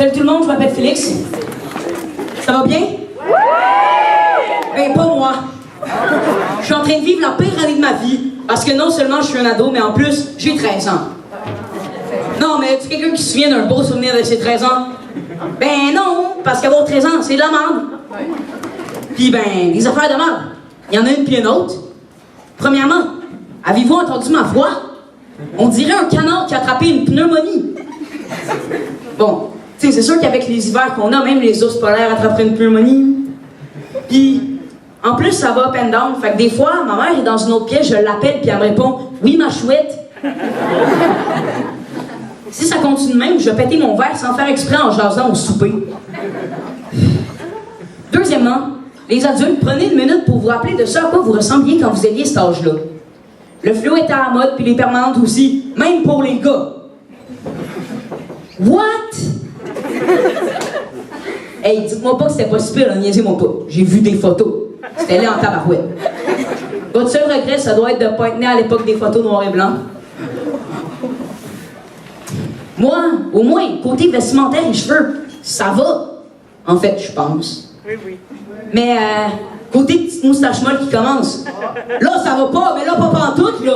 Salut tout le monde, je m'appelle Félix. Ça va bien? Ben, pas moi. Je suis en train de vivre la pire année de ma vie. Parce que non seulement je suis un ado, mais en plus, j'ai 13 ans. Non, mais tu quelqu'un qui se souvient d'un beau souvenir de ses 13 ans? Ben non, parce qu'avoir 13 ans, c'est de la merde. Puis ben, des affaires de merde. Il y en a une puis une autre. Premièrement, avez-vous entendu ma voix? On dirait un canard qui a attrapé une pneumonie. Bon, tu sais, c'est sûr qu'avec les hivers qu'on a, même les ours polaires attraperaient une pneumonie. Puis, en plus, ça va up and down. Fait que des fois, ma mère est dans une autre pièce, je l'appelle, puis elle me répond « Oui, ma chouette. » Si ça continue de même, je vais péter mon verre sans faire exprès en jasant au souper. Deuxièmement, les adultes, prenez une minute pour vous rappeler de ce à quoi vous ressembliez quand vous aviez cet âge-là. Le fluo était à la mode, puis les permanentes aussi, même pour les gars. What? Hey, dites-moi pas que c'était pas si pire, niaisez-moi pas. J'ai vu des photos. C'était là en tabarouette. Votre seul regret, ça doit être de pas être né à l'époque des photos noir et blanc. Moi, au moins, côté vestimentaire et cheveux, ça va. En fait, je pense. Oui. Mais, côté petite moustache molle qui commence. Là, ça va pas, mais là, pas pantoute, là.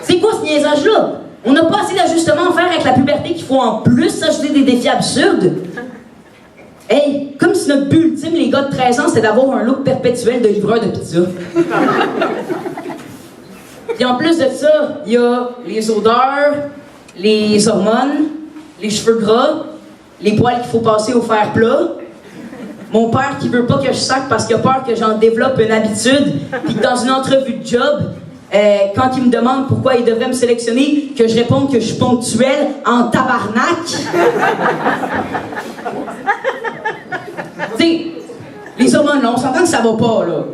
C'est quoi ce niaisage-là? On n'a pas assez d'ajustements à faire avec la puberté qu'il faut en plus s'ajouter des défis absurdes. Hey, comme si notre but ultime, les gars de 13 ans, c'était d'avoir un look perpétuel de livreur de pizza. Puis en plus de ça, il y a les odeurs, les hormones, les cheveux gras, les poils qu'il faut passer au fer plat, mon père qui veut pas que je sac parce qu'il a peur que j'en développe une habitude, puis que dans une entrevue de job, quand il me demande pourquoi il devrait me sélectionner, que je réponde que je suis ponctuelle en tabarnak. Tu sais, les hormones, là, on s'entend que ça va pas, là.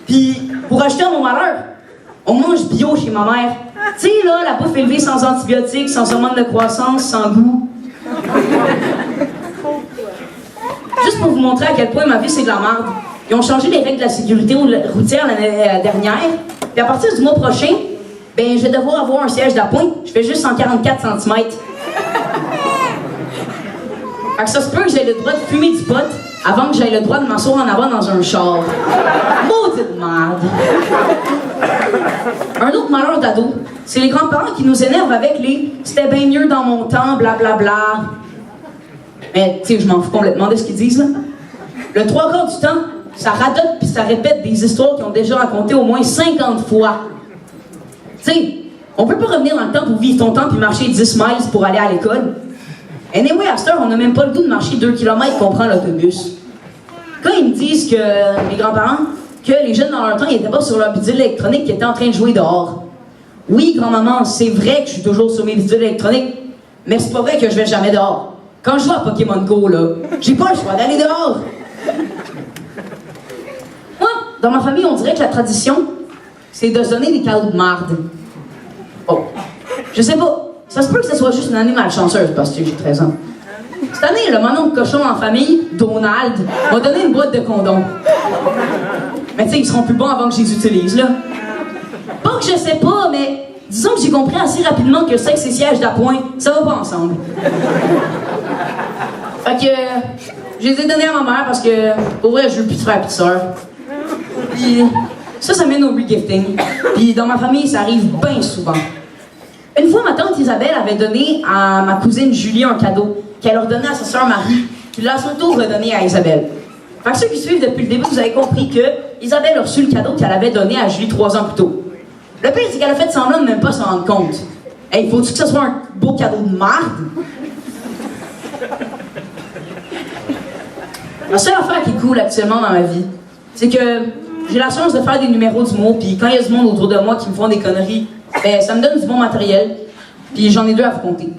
Puis, pour ajouter à mon malheur, on mange bio chez ma mère. Tu sais, là, la bouffe élevée sans antibiotiques, sans hormones de croissance, sans goût. Juste pour vous montrer à quel point ma vie, c'est de la merde. Ils ont changé les règles de la sécurité routière l'année dernière. Puis à partir du mois prochain, ben, je vais devoir avoir un siège d'appoint. Je fais juste 144 cm. Fait que ça se peut que j'aie le droit de fumer du pot avant que j'aie le droit de m'asseoir en avant dans un char. Maudite merde! Un autre malheur d'ado, c'est les grands-parents qui nous énervent avec les « c'était bien mieux dans mon temps, blablabla ». Mais, tu sais, je m'en fous complètement de ce qu'ils disent, là. Le 3/4 du temps, ça radote puis ça répète des histoires qu'ils ont déjà racontées au moins 50 fois. Tu sais, on peut pas revenir dans le temps pour vivre ton temps puis marcher 10 miles pour aller à l'école. Anyway, à cette heure, on n'a même pas le goût de marcher 2 km pour prendre l'autobus. Quand ils me disent que, mes grands-parents, que les jeunes dans leur temps, ils étaient pas sur leur bidule électronique, qui étaient en train de jouer dehors. Oui, grand-maman, c'est vrai que je suis toujours sur mes bidules électroniques, mais c'est pas vrai que je vais jamais dehors. Quand je joue à Pokémon Go, là, j'ai pas le choix d'aller dehors. Moi, dans ma famille, on dirait que la tradition, c'est de se donner des cadeaux de marde. Bon, je sais pas. Ça se peut que ce soit juste une année malchanceuse parce que j'ai 13 ans. Cette année, le mon cochon en famille, Donald, m'a donné une boîte de condoms. Mais tu sais, ils seront plus bons avant que je les utilise, là. Pas que je sais pas, mais disons que j'ai compris assez rapidement que sexe et siège d'appoint, ça va pas ensemble. Fait que je les ai donnés à ma mère parce que, pour vrai, je veux plus de frère et de sœur. Puis ça mène au regifting. Puis dans ma famille, ça arrive bien souvent. Une fois, ma tante Isabelle avait donné à ma cousine Julie un cadeau qu'elle a redonné à sa sœur Marie, puis l'a surtout redonné à Isabelle. Fait que ceux qui suivent depuis le début, vous avez compris que Isabelle a reçu le cadeau qu'elle avait donné à Julie 3 ans plus tôt. Le pire, c'est qu'elle a fait semblant de même pas s'en rendre compte. Hey, faut-tu que ce soit un beau cadeau de merde? La seule affaire qui est cool actuellement dans ma vie, c'est que j'ai la chance de faire des numéros d'humour, puis quand il y a du monde autour de moi qui me font des conneries, ben, ça me donne du bon matériel, puis j'en ai 2 à vous compter.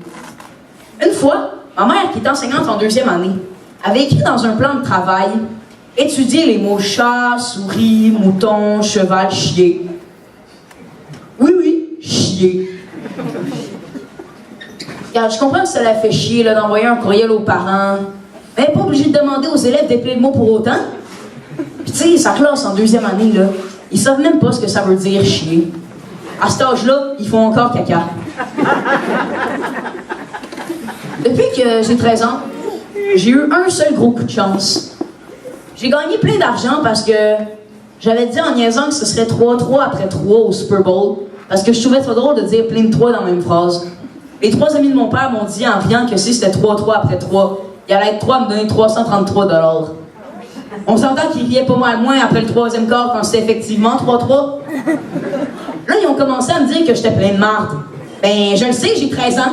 Une fois, ma mère, qui est enseignante en 2e année, avait écrit dans un plan de travail « Étudier les mots chat, souris, mouton, cheval, chier ». Oui, chier. Regarde, je comprends que ça la fait chier là, d'envoyer un courriel aux parents, mais pas obligé de demander aux élèves d'épeler le mot pour autant. Puis tu sais, sa classe en 2e année, là, ils savent même pas ce que ça veut dire chier. À cet âge-là, ils font encore caca. Depuis que j'ai 13 ans, j'ai eu un seul gros coup de chance. J'ai gagné plein d'argent parce que j'avais dit en niaisant que ce serait 3-3 après 3 au Super Bowl, parce que je trouvais ça drôle de dire plein de 3 dans la même phrase. Les 3 amis de mon père m'ont dit en riant que si c'était 3-3 après 3, il allait être 3 à me donner 333 $. On s'entend qu'ils riaient pas mal moins après le 3e quart quand c'était effectivement 3-3. Là, ils ont commencé à me dire que j'étais plein de marde. Ben, je le sais, j'ai 13 ans.